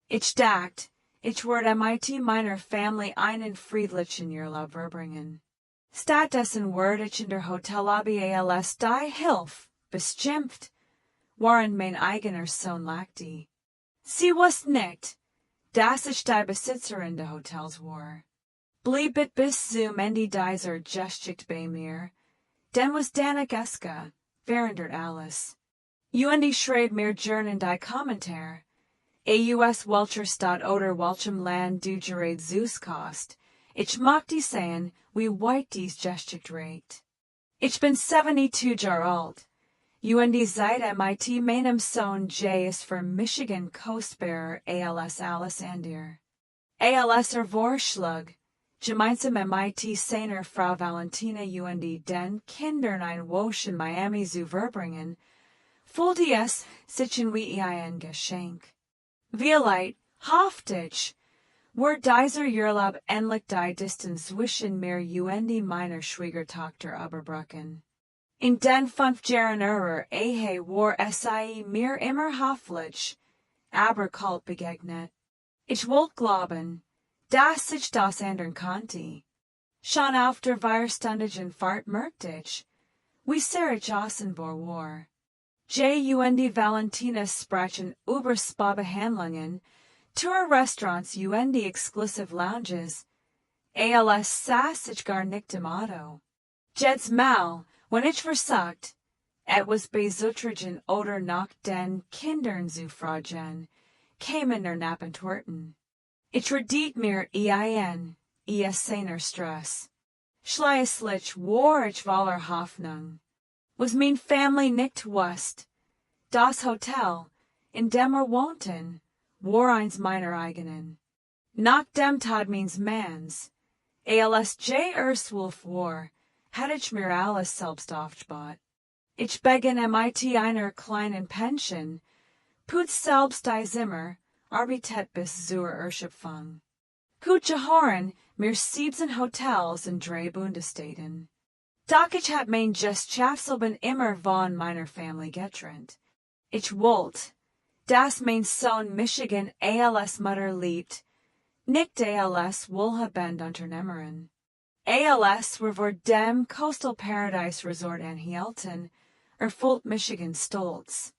Ich dacht, ich word mit meiner Family einen friedlichen Urlaub verbringen. Stattdessen word ich in der Hotellobby als die Hilfe beschimpft, waren mein eigener Sohn lachte. Sie wusste nicht, dass ich die Besitzerin des Hotels war. Bliebet bis zum Ende dieser Geschichte bei mir, denn was Dana Geska, verandert alles. Und schreib mir gern die Kommentar. Aus welcher Stadt oder welchem Land du gerade Kost. Ich möchte sehen, wie weit dies Geschichte reicht. Ich bin 72 Jahre alt. Und seit mit meinem Sohn Jay ist für Michigan Kostbearer als alles andere. Als Vorschlag, gemeinsam mit seiner Frau Valentina und den Kindern ein Wosch in Miami zu verbringen, fühlte es sich wie ein Geschenk. Vielleicht, hoffte ich, wird dieser Urlaub endlich die Distanz zwischen mir und meiner Schwiegertochter überbrücken. In den 5 Jahren war es mir immer hoffentlich, aber kalt begegnet. Ich wollte glauben, dass ich das ändern konnte. Schon auf der weierständigen Fahrt merkte ich, wie sehr ich außenbor war. Jay und Valentina sprachen über Spa-Behandlungen, Tour-Restaurants und exclusive Lounges. Als saß ich gar nicht im Auto. Jedes Mal, wenn ich versucht, etwas bei Zutrigen oder nach den Kindern zu fragen, kämen Nappentworten. Ich redet mir seiner Stress. Schließlich war ich voller Hoffnung. Was mein Family nicht wusste, das Hotel, in dem wohnten, war eins meiner eigenen. Nach dem Tod meines Manns, als Wolf war, hatte ich mir alles selbst aufgebaut. Ich begann mit einer kleinen Pension, putz selbst die Zimmer, arbeitet bis zur Erschöpfung. Horen mir 17 Hotels in 3 Bundesstaaten. Doch ich hab mein Geschaffselben immer von meiner Family getrennt. Ich wollte, dass mein Sohn Michigan als Mutter liebt, nicht als wohlhabend Unternehmerin. Als war dem Coastal Paradise Resort anhielten, erfüllt Michigan stolz.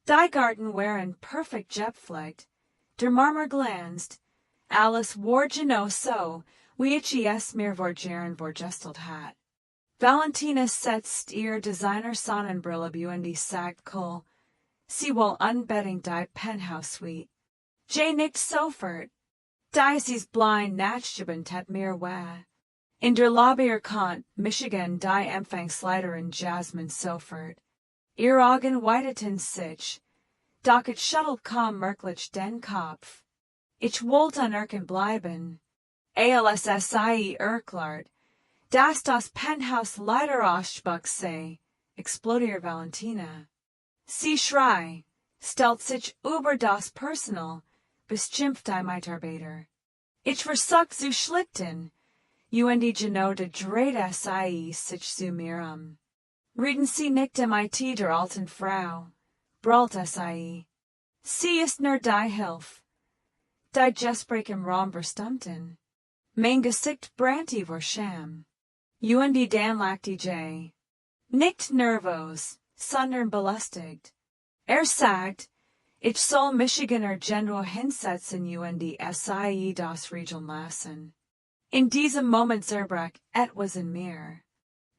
Die Garten waren perfekt gepflegt, der Marmor glänzt, alles war genau so, wie ich es mir vorgestellt hat. Valentina setzt ihr Designer-Sonnenbrille und sagt cool, sie will unbedingt die Penthouse-Suite. Jay nickt sofort. Daisy's blind nachgeben hat mir weh. In der Lobby erkannt Michigan die Empfangsleiterin Jasmine sofort. Ihr Augen weiteten sich, doch ich schüttelte merklich den Kopf. Ich wollte anerkannt bleiben. Als erklärt, dass das Penthouse leider ausspuckt sei, explodiert Valentina. Sie schreit, stellt sich über das Personal, beschimpft die Mitarbeiter. Ich versuch zu schlichten, und Genode dreht sich zu mir Reden Sie nicht mit der alten Frau, brüllt Sie ist nur die Hilfe. Die Gespräch im Raum verstummten. Mein Gesicht brannte vor Scham. Und dann lachte Jay. Nicht nervös, sondern belustigt. Sagt, ich soll Michiganer General hinsetzen und das regeln lassen. In diesem Moment zerbrach etwas in mir.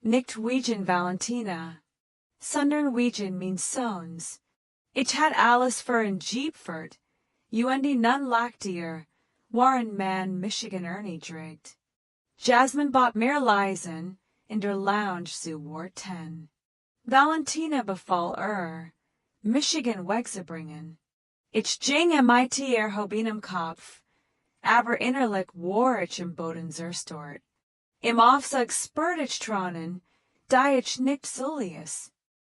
Nicht wegen Valentina, sondern wegen meines Sohns. Ich hatte alles für ein Jeepfert, und nun lachte waren man Michigan erniedrigt. Jasmine bought mir leisen, in der Lounge zu War 10. Valentina befahl Michigan wegzubringen. Ich ging mit hob im Kopf, aber innerlich war ich im Boden zerstört. Im Aufzug spürte ich Tränen, die ich nicht zuließ.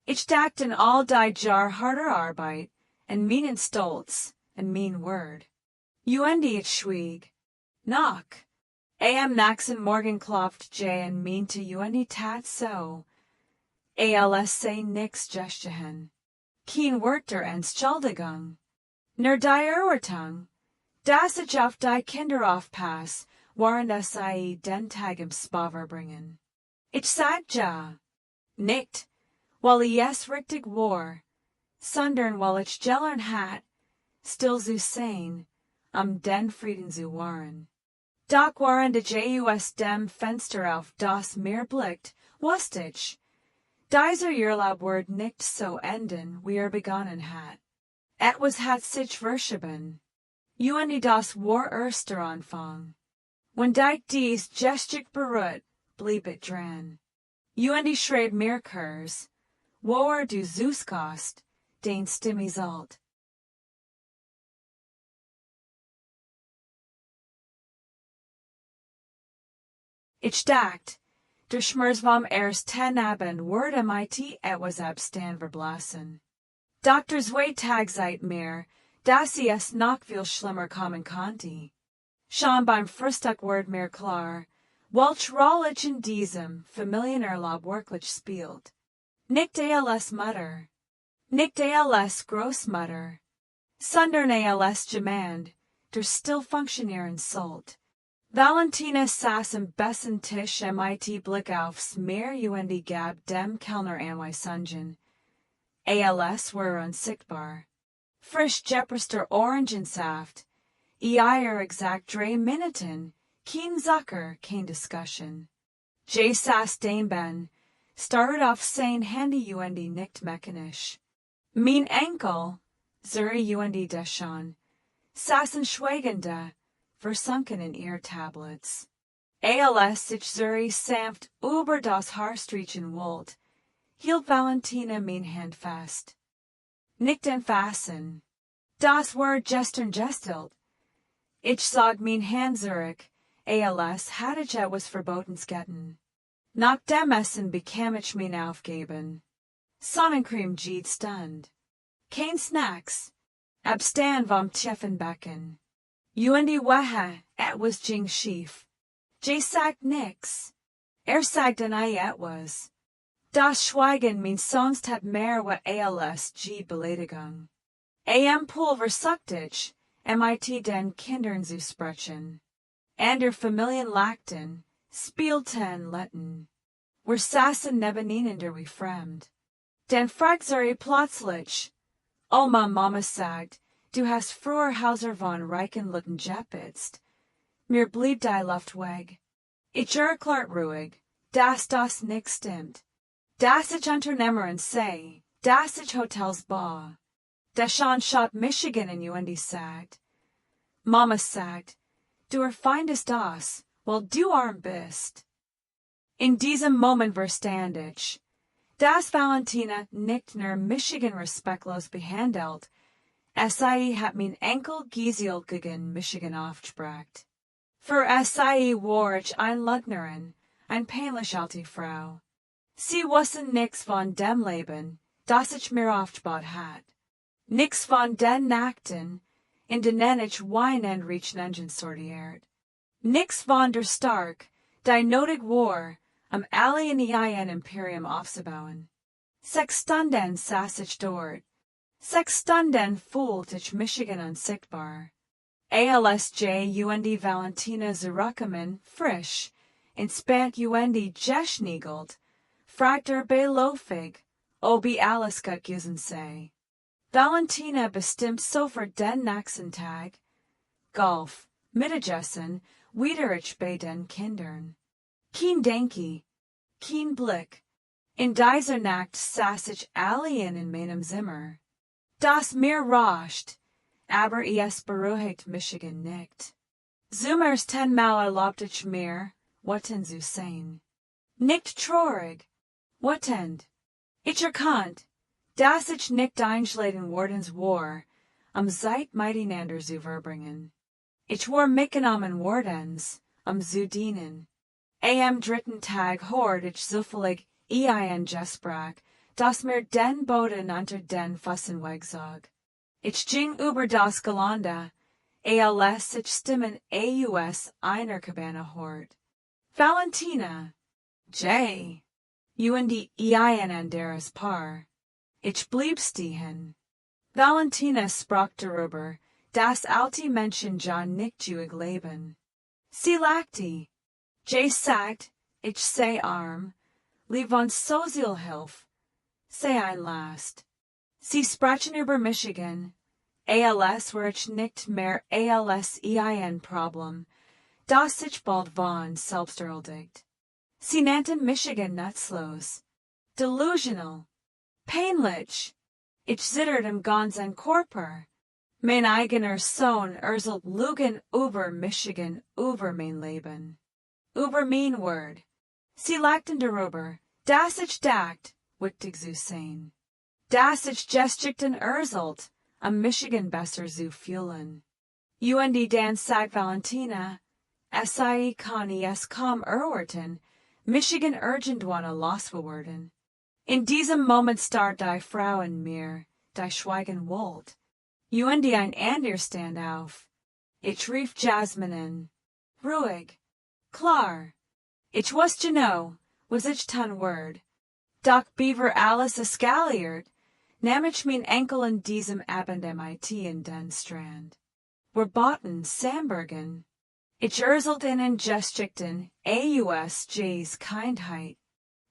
Ich dachte an all die Jahr harter Arbeit, an meinen Stolz, an mein Wort. Und ich schwieg. Noch. Am nächsten Morgen klopft Jay an meinte und tat so. Als sei nix geschehen. Kein Wort der Entschuldigung. Nur die Erwartung, Das ich auf die Kinder aufpass, waren sie den Tag im Spaver bringen. Ich sag ja, nicht, weil es richtig war, sondern weil ich gellern hat, still zu sein, den Frieden zu wahren. Doch waren de Jus dem Fenster auf das mir blickt, wusst ich, dieser Urlaub wird nicht so enden, wie begonnen hat. Etwas hat sich verschoben. Und das war erster Anfang. Wenn ich dies gestig beruht, blieb it dran. Und schreib mir Kurs, wo du zuskost, den Stimme sollt. Ich dacht, der Schmerz vom ersten Abend wurde mit etwas abstand verblassen. Doctors Wehtag seit mir, dass es noch viel schlimmer kommen konnte. Schon beim Frühstück wird mir klar, welch Rolle ich in diesem Familienurlaub wirklich spielt. Nicht als Mutter, nicht als Großmutter, sondern als Jemand, der still funktionieren sollt. Valentina saß am besten Tisch mit Blick aufs Meer und gab dem Kellner Anweisungen. Als war unsichtbar. Frisch gepresster Orangensaft. Exakt 3 Minuten. Kein Zucker, kein Discussion. J saß daneben, startet auf sein Handy und nickt mechanisch. Mein Enkel, Zuri und Deschon, saßen schweigend, versunken in ihr Tablets. Als sich Zuri sanft über das Haar streichen wollte, hielt Valentina mein Hand fast. Nicht anfassen. Das war gestern gestelt. Ich sag mein Hand zurück, als hatte ich etwas Verbotenes getan. Nach dem Essen bekam ich mein Aufgeben. Sonnencreme geht stund. Kein Snacks. Abstand vom Tiefenbecken. Und Wehe, etwas ging schief. J sagt nix. Sagt dann etwas. Das Schweigen meint sonst hat mehr wie als Beleidigung. Pulver sucht ich, mit den Kindern zu sprechen. Und der Familien lachten, spielten letten. Wir saßen nebeneinander wie fremd. Dann fragt sie plötzlich, Mama sagt, du hast früher Hauser von Reichen Lutten gepitzt. Mir blieb die Luft weg. Ich erklärt ruhig, dass das nicht stimmt. Dass ich Unternehmerin sei, dass ich Hotels baue. Da schon Stadt Michigan in und sagt. Mama sagt, du erfindest das, weil du arm bist. In diesem Moment verstand ich, dass Valentina nicht nur Michigan respektlos behandelt, sie hat mein Enkel Giesiel gegen Michigan aufgebracht. Für sie war ich ein Lügnerin, ein peinlich alte Frau. Sie wussten nix von dem Leben, das ich mir aufgebaut hat. Nix von den Nachten, in denen ich Wein und Riechnungen sortiert. Nix von der Stark, die notig war, alle in ein Imperium aufzubauen. 6 Stunden saß ich dort. 6 Stunden fühlte ich Michigan unsichtbar. ALSJ und Valentina zurückkommen, frisch, entspannt und geschniegelt, fragt beiläufig, ob alles gut gewesen sei. Valentina bestimmt sofort den nächsten Tag. Golf, Mittagessen, wieder ich bei den Kindern. Kein Denki, kein Blick. In dieser Nacht saß ich allein in meinem Zimmer. Das mir rauscht, aber es beruhigt Michigan nicht. Zum ersten Mal erlaubt ich mir, wütend zu sein. Nicht traurig, wütend. Ich erkannt, dass ich nicht einschlagen worden war, Zeit miteinander zu verbringen. Ich war mitgenommen worden, zu dienen. Am dritten Tag hört ich zufällig ein Gespräch, das mir den Boden unter den Füßen wegzog. Ich ging über das Gelände, als ich Stimmen aus einer Cabane hört. Valentina, J. Und ein anderes Paar. Ich blieb stehen. Valentina sprach darüber, das alte Menschen John nicht juig leben. Sie lachte. J sagt, ich sei arm, lieb uns so viel Hilfe, sei ein Last. Sie sprachen über Michigan, als wär ich nicht mehr als ein Problem, das ich bald von selbst erledigt. Sie nannten Michigan nutzlos, delusional, peinlich. Ich zitterte im ganzen Körper. Mein eigener Sohn erzählt Lügen über Michigan, über mein Leben. Über mein Wort. Sie lachten darüber, dass ich dacht, wichtig zu sein. Dass ich geschickten erzählt, am Michigan besser zu fühlen. Und dann sagt Valentina, es sei kann es kaum erwarten, Michigan irgendwann loszuwerden. In diesem Moment starrt die Frau in mir, die schweigen wollt. Und ein anderer stand auf. Ich rief Jasmine in. Ruhig. Klar. Ich wusste genau, was ich tun word. Doch beaver alles eskaliert, nahm ich mein Enkel in diesem Abend MIT in den Strand. Wir boten Sambergen. Ich erzählte ihnen geschickten, J's Kindheit.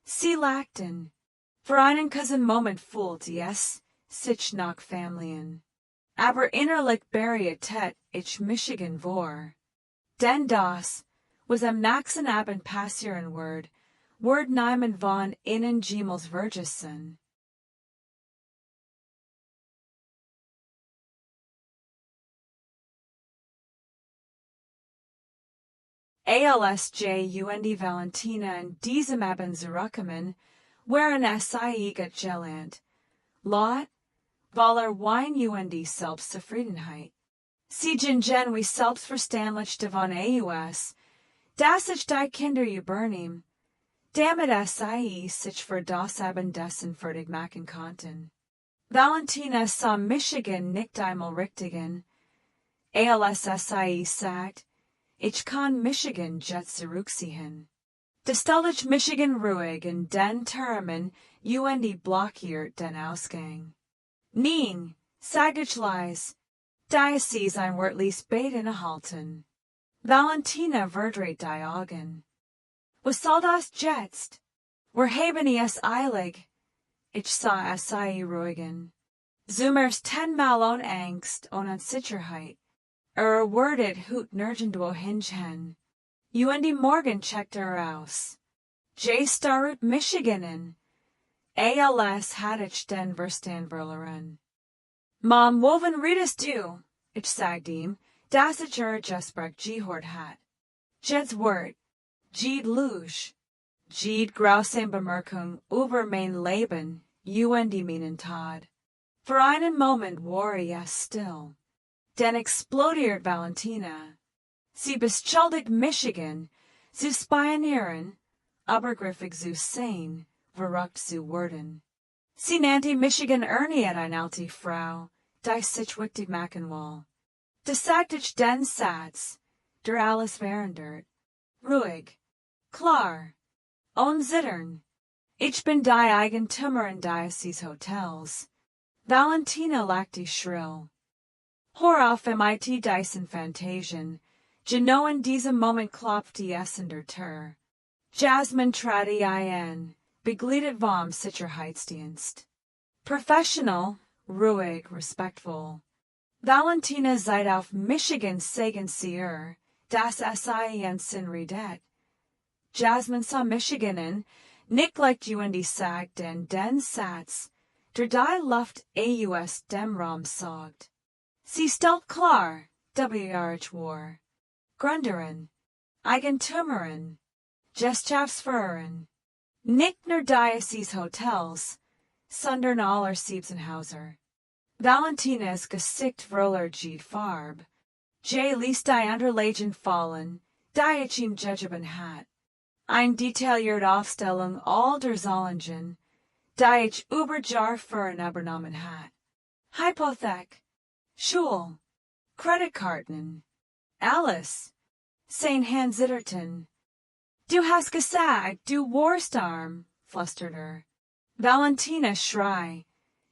Sie lachten. Für einen kurzen Moment fühlte es sich nach Familien. Aber innerlich berührte ich Michigan vor. Denn das, was am nächsten Abend passieren wird niemand von ihnen jemals vergessen. ALSJ und Valentina in diesem Abend zurückkommen, waren es gelernt. Lot, voller Wein und Selbstzufriedenheit. Sie gingen wie selbstverständlich davon aus, dass ich die Kinder übernehm, damit es sich für das Abendessen fertig machen konnten. Valentina sah Michigan nicht einmal richtigen. ALSSIE sagt, ich kann Michigan jetzt zurückziehen. Da stelle ich Michigan ruhig in den Termen und blockiert den Ausgang. Nein, sag ich leis, Diocese ein wörtlich beten erhalten. Valentina verdreht die Augen. Was soll das jetzt? Wir haben es eilig. Ich sah es sei ruhigen. Zoomers 10-mal ohne Angst und Unsicherheit. Wordet hut nirgendwo hinchen. Und morgen checkt aus. J starut Michiganen. ALS had ich den Verstand verloren. Mom, woven redest du? Ich sagte ihm, dass ich just gehört hat. Jed's Wort, jed Luge, jed grausam Bemerkung über mein Leben, und meinen Tod. Für einen Moment war es still. Dann explodiert Valentina. Sie beschuldigt Michigan, zu spionieren, aber griffig zu sein, verrückt zu werden. Sie nannte Michigan erniedrigte eine alte Frau, die sich wichtig machen will. Da sagt ich den Satz, der alles verändert. Ruhig, klar, ohne Zittern. Ich bin die Eigentümerin dieses Hotels. Valentina lachte schrill. Hör auf MIT Dyson Fantasien. Genau in diesem Moment klopfte es in der Tür. Jasmine trat ein, begleitet vom Sicherheitsdienst. Professional, ruhig, respektvoll. Valentina seid auf Michigan sagen sie dass es ein Sinn redet. Jasmine sah Michiganen, nicht leicht und sagt den Satz, der die Luft aus dem Raum sagt. Sie stellt klar, ich war. Gründerin, Eigentümerin, Gesellschaftsführerin, nicht nur dieses Hotels, sondern aller Siebenhauser. Valentina's Gesicht verlor Farbe. J ließ die Unterlagen fallen, die ich ihm gegeben hat. Eine detaillierte Aufstellung all der Zahlungen, die ich über Jahren übernommen hat. Hypothek, Schul, Kreditkarten, alles. Sein Hand zitterten. Du hast gesagt, du warst arm, flüsterte. Valentina schrei.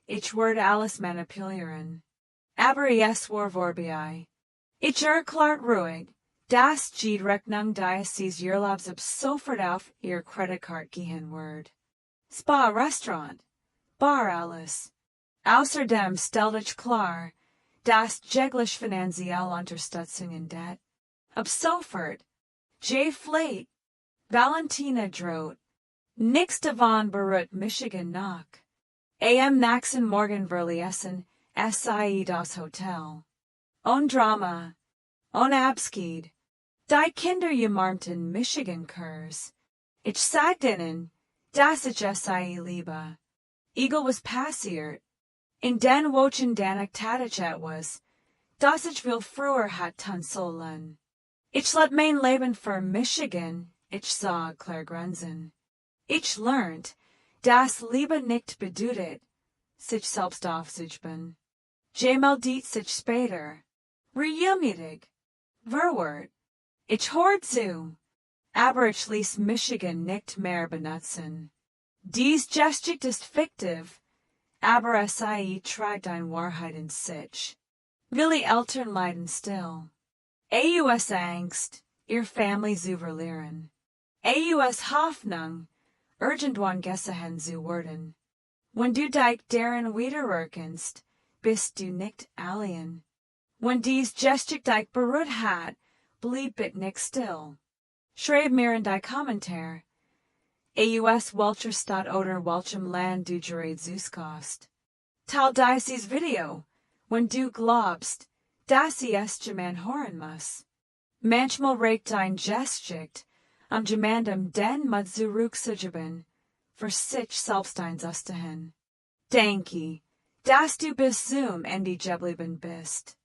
Ich werde alles manipulieren. aber es war vorbei. Ich klart ruhig, das geht Rechnung dieses Urlaubs ab sofort auf ihr Kreditkarte gehen wird. Spa Restaurant, Bar alles. Außerdem stellt ich klar, dass jegliche finanzielle Unterstützung in det. Ab sofort. J. Flate, Valentina droht, nix davon beruht Michigan nach. Am nächsten Morgen verließen sie das Hotel. On Drama, on Abschied, die Kinder umarmten Michigan Kurs. Ich sagte ihnen, dass ich sie liebe. Eagle was passiert. In den Wochen danach tatsächlich etwas, das ich viel früher hat tun sollen. Ich let mein Leben für Michigan, ich sah Claire Grenzen. Ich lernt, dass Liebe nicht bedeutet, sich selbst aufzuben. Je meldet sich später. Reumütig. Verwort. Ich hört zu. Aber ich ließ Michigan nicht mehr benutzen. Dies Geschicht ist fiktiv. Aber sie trägt eine Wahrheit in sich. Willi Eltern leiden still. Aus Angst, ihr Family zu verlieren. Aus Hoffnung, irgendwann gesehen zu werden. Wenn du dich darin wiedererkennst, bist du nicht allein. Wenn dies Geschicht dich berührt hat, blieb ich nicht still. Schreib mir in die Kommentar. Aus welcher Stadt oder welchem Land du gerade zuskost. Teil dieses Video, wenn du glaubst, dass es jemand hören muss. Manchmal reicht ein Geschicht, jemandem den Mut zurückzugeben, für sich selbst einzustehen. Denke, dass du bis zum Ende geblieben bist.